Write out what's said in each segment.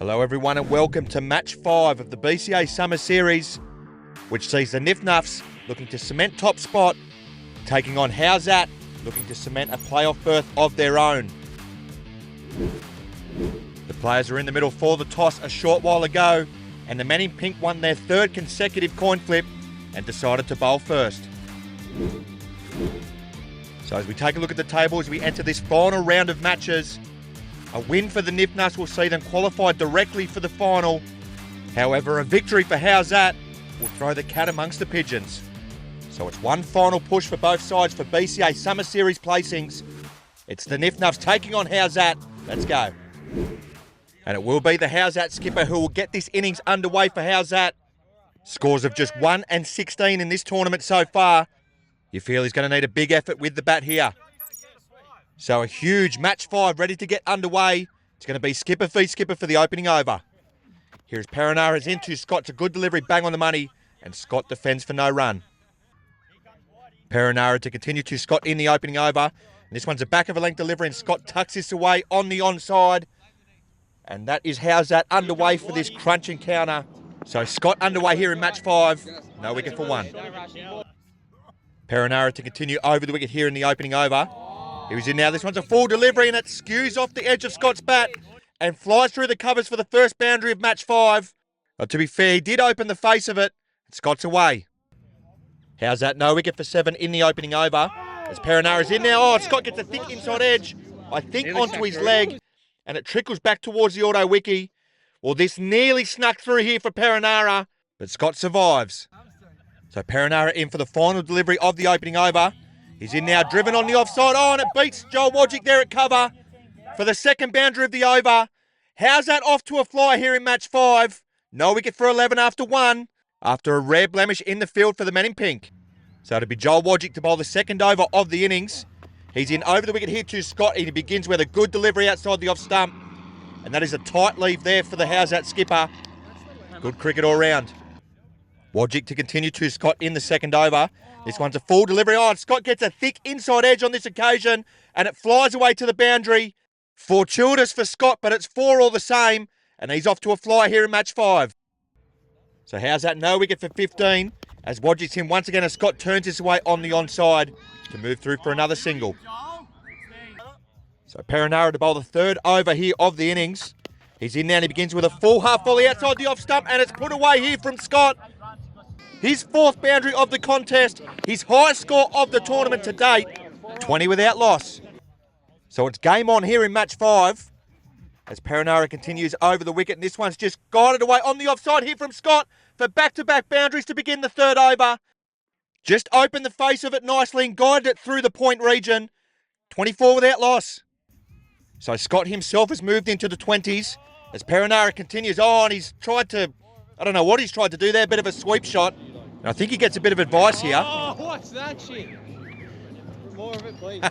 Hello everyone and welcome to match 5 of the BCA Summer Series, which sees the NIFF NUFFS looking to cement top spot, taking on HOWZAT looking to cement a playoff berth of their own. The players are in the middle for the toss a short while ago, and the men in pink won their 3rd consecutive coin flip and decided to bowl first. So as we take a look at the table as we enter this final round of matches, a win for the NIFF NUFFS will see them qualify directly for the final. However, a victory for HOWZAT will throw the cat amongst the pigeons. So it's one final push for both sides for BCA Summer Series placings. It's the NIFF NUFFS taking on HOWZAT. Let's go. And it will be the HOWZAT skipper who will get this innings underway for HOWZAT. Scores of just 1 and 16 in this tournament so far. You feel he's going to need a big effort with the bat here. So a huge match 5 ready to get underway. It's going to be skipper v skipper for the opening over. Here's Perenara's into Scott's a good delivery, bang on the money, and Scott defends for no run. Perenara to continue to Scott in the opening over. And this one's a back of a length delivery, and Scott tucks this away on the onside. And that is HOWZAT underway for this crunch encounter. So Scott underway here in match 5. No wicket for 1. Perenara to continue over the wicket here in the opening over. He was in now. This one's a full delivery and it skews off the edge of Scott's bat and flies through the covers for the first boundary of match 5. But to be fair, he did open the face of it. Scott's away. HOWZAT no wicket for 7 in the opening over. As Perenara's in now. Oh, Scott gets a thick inside edge, I think onto his leg, and it trickles back towards the auto wiki. Well, this nearly snuck through here for Perenara, but Scott survives. So Perenara in for the final delivery of the opening over. He's in now, driven on the offside. Oh, and it beats Wojcik there at cover for the second boundary of the over. HOWZAT off to a fly here in match 5. No wicket for 11 after 1, after a rare blemish in the field for the men in pink. So it'll be Wojcik to bowl the second over of the innings. He's in over the wicket here to Scott. He begins with a good delivery outside the off stump. And that is a tight leave there for the HOWZAT skipper. Good cricket all round. Wojcik to continue to Scott in the second over. This one's a full delivery. Oh, and Scott gets a thick inside edge on this occasion, and it flies away to the boundary. Fortuitous for Scott, but it's 4 all the same, and he's off to a fly here in match 5. So HOWZAT no wicket for 15, as Wojcik's in once again as Scott turns this away on the onside to move through for another single. So Perenara to bowl the 3rd over here of the innings. He's in now and he begins with a full half volley outside the off stump, and it's put away here from Scott. His 4th boundary of the contest, his highest score of the tournament to date, 20 without loss. So it's game on here in match 5 as Perenara continues over the wicket, and this one's just guided away on the offside here from Scott for back-to-back boundaries to begin the 3rd over. Just opened the face of it nicely and guided it through the point region. 24 without loss. So Scott himself has moved into the 20s as Perenara continues on. He's tried to, I don't know what he's tried to do there, a bit of a sweep shot. And I think he gets a bit of advice here. Oh, what's that shit? More of it, please.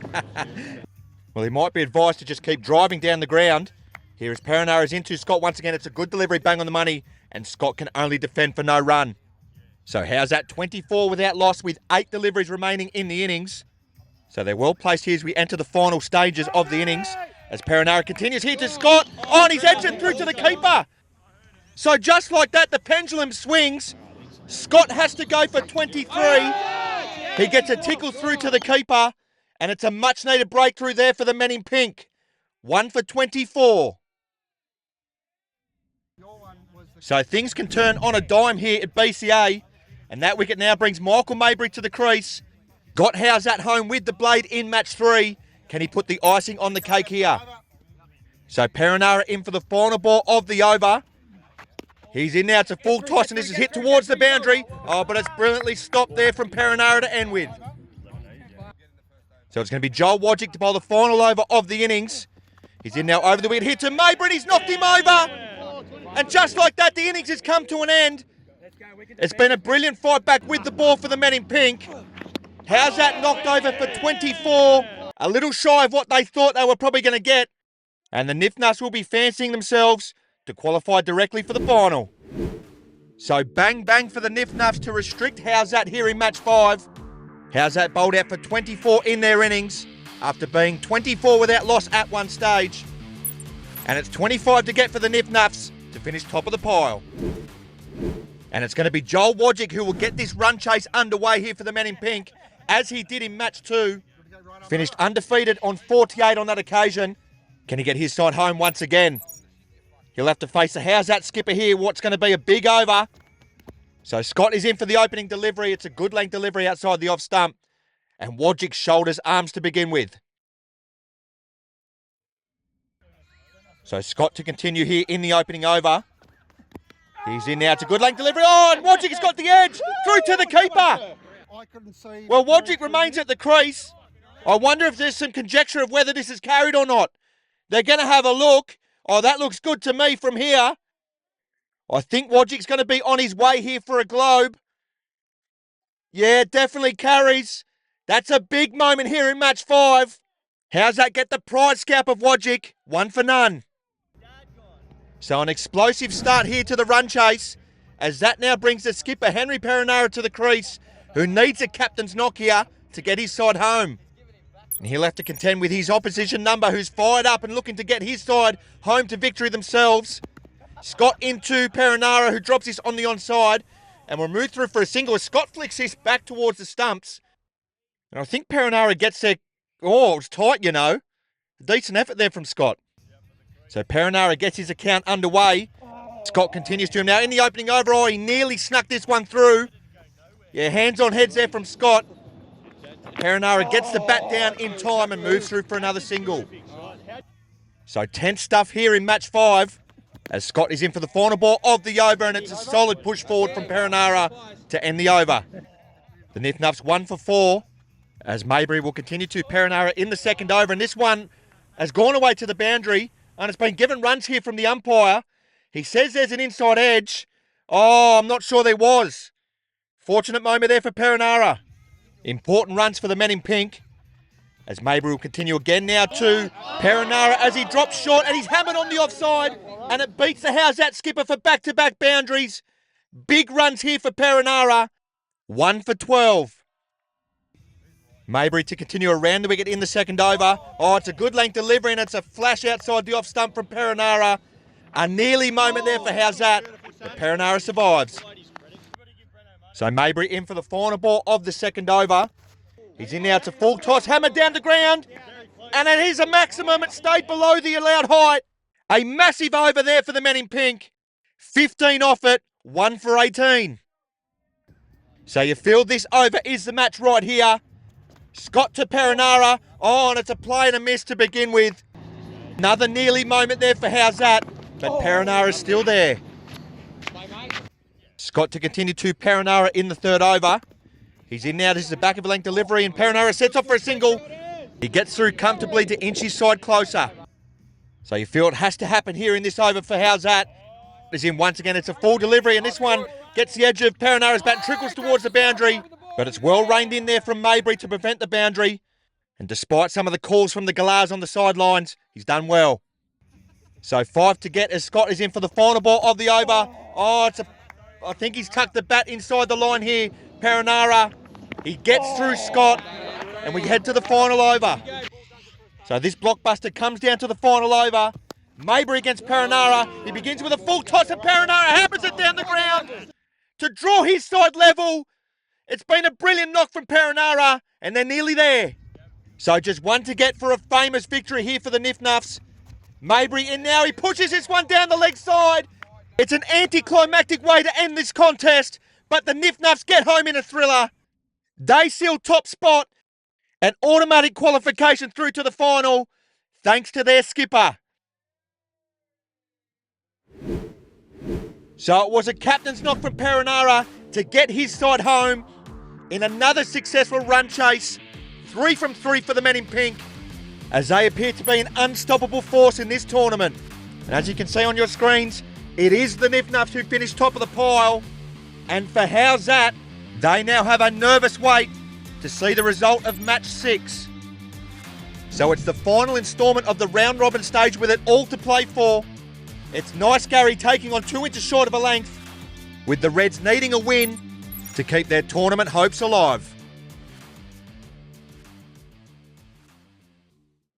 Well, he might be advised to just keep driving down the ground. Here is Perenara's into Scott once again. It's a good delivery, bang on the money, and Scott can only defend for no run. So HOWZAT 24 without loss with 8 deliveries remaining in the innings. So they're well placed here as we enter the final stages of the innings. As Perenara continues here to Scott. Oh, and he's edged it through to the keeper. So just like that, the pendulum swings. Scott has to go for 23. He gets a tickle through to the keeper, and it's a much-needed breakthrough there for the men in pink. 1 for 24. So things can turn on a dime here at BCA, and that wicket now brings Maybury to the crease. Got HOWZAT home with the blade in match 3. Can he put the icing on the cake here? So Perenara in for the final ball of the over. He's in now, it's a full toss, and this is hit towards the boundary. Oh, but it's brilliantly stopped there from Perenara to end with. So it's going to be Wojcik to bowl the final over of the innings. He's in now over the wicket here to Maybury, and he's knocked him over. And just like that, the innings has come to an end. It's been a brilliant fight back with the ball for the men in pink. HOWZAT knocked over for 24. A little shy of what they thought they were probably going to get. And the NIFF NUFFS will be fancying themselves to qualify directly for the final. So bang bang for the NIFF NUFFS to restrict HOWZAT here in match 5. HOWZAT bowled out for 24 in their innings after being 24 without loss at one stage. And it's 25 to get for the NIFF NUFFS to finish top of the pile. And it's going to be Joel Wojcik who will get this run chase underway here for the men in pink, as he did in match 2. Finished undefeated on 48 on that occasion. Can he get his side home once again? He'll have to face the HOWZAT skipper here, what's going to be a big over. So Scott is in for the opening delivery. It's a good length delivery outside the off stump. And Wojcik shoulders arms to begin with. So Scott to continue here in the opening over. He's in now. It's a good length delivery. Oh, and Wojcik has got the edge. Through to the keeper. Well, Wojcik remains at the crease. I wonder if there's some conjecture of whether this is carried or not. They're going to have a look. Oh, that looks good to me from here. I think Wojcik's going to be on his way here for a globe. Yeah, definitely carries. That's a big moment here in match 5. HOWZAT get the prize scalp of Wojcik? 1 for none. So an explosive start here to the run chase, as that now brings the skipper Henry Perenara to the crease, who needs a captain's knock here to get his side home. And he'll have to contend with his opposition number, who's fired up and looking to get his side home to victory themselves. Scott into Perenara, who drops this on the onside, and will move through for a single as Scott flicks this back towards the stumps. And I think Perenara gets there. Oh, it was tight, you know. Decent effort there from Scott. So Perenara gets his account underway. Scott continues to him now in the opening over. Oh, he nearly snuck this one through. Yeah, hands on heads there from Scott. Perenara gets the bat down in time and moves through for another single. So tense stuff here in match 5, as Scott is in for the final ball of the over, and it's a solid push forward from Perenara to end the over. The NIFF NUFFS 1 for 4, as Maybury will continue to Perenara in the second over, and this one has gone away to the boundary, and it's been given runs here from the umpire. He says there's an inside edge. Oh, I'm not sure there was. Fortunate moment there for Perenara. Important runs for the men in pink, as Maybury will continue again now to Perenara as he drops short, and he's hammered on the offside, and it beats the HOWZAT skipper for back-to-back boundaries. Big runs here for Perenara. 1 for 12. Maybury to continue around the wicket in the second over. Oh, it's a good length delivery, and it's a flash outside the off stump from Perenara. A nearly moment there for HOWZAT, but Perenara survives. So Maybury in for the final ball of the second over. He's in now to full toss, hammered down the ground, and it is a maximum. It stayed below the allowed height. A massive over there for the men in pink. 15 off it, 1 for 18. So you feel this over is the match right here. Scott to Perenara. Oh, and it's a play and a miss to begin with. Another nearly moment there for HOWZAT, but Perenara is still there. Scott to continue to Perenara in the third over. He's in now. This is a back of a length delivery, and Perenara sets off for a single. He gets through comfortably to inch his side closer. So you feel it has to happen here in this over for HOWZAT. Is in once again. It's a full delivery, and this one gets the edge of Perenara's bat and trickles towards the boundary. But it's well reined in there from Maybury to prevent the boundary. And despite some of the calls from the Galahs on the sidelines, he's done well. So 5 to get as Scott is in for the final ball of the over. Oh, I think he's tucked the bat inside the line here. Perenara, he gets through Scott, and we head to the final over. So this blockbuster comes down to the final over. Maybury against Perenara. He begins with a full toss, and Perenara hammers it down the ground to draw his side level. It's been a brilliant knock from Perenara, and they're nearly there. So just 1 to get for a famous victory here for the NIFF NUFFS. Maybury in now. He pushes this one down the leg side. It's an anticlimactic way to end this contest, but the NIFF NUFFS get home in a thriller. They seal top spot and automatic qualification through to the final, thanks to their skipper. So it was a captain's knock from Perenara to get his side home in another successful run chase. 3 from 3 for the men in pink, as they appear to be an unstoppable force in this tournament. And as you can see on your screens, it is the NIFF NUFFS who finished top of the pile. And for HOWZAT, they now have a nervous wait to see the result of match 6. So it's the final instalment of the round robin stage with it all to play for. It's Nice Gary taking on 2 inches short of a length, with the Reds needing a win to keep their tournament hopes alive.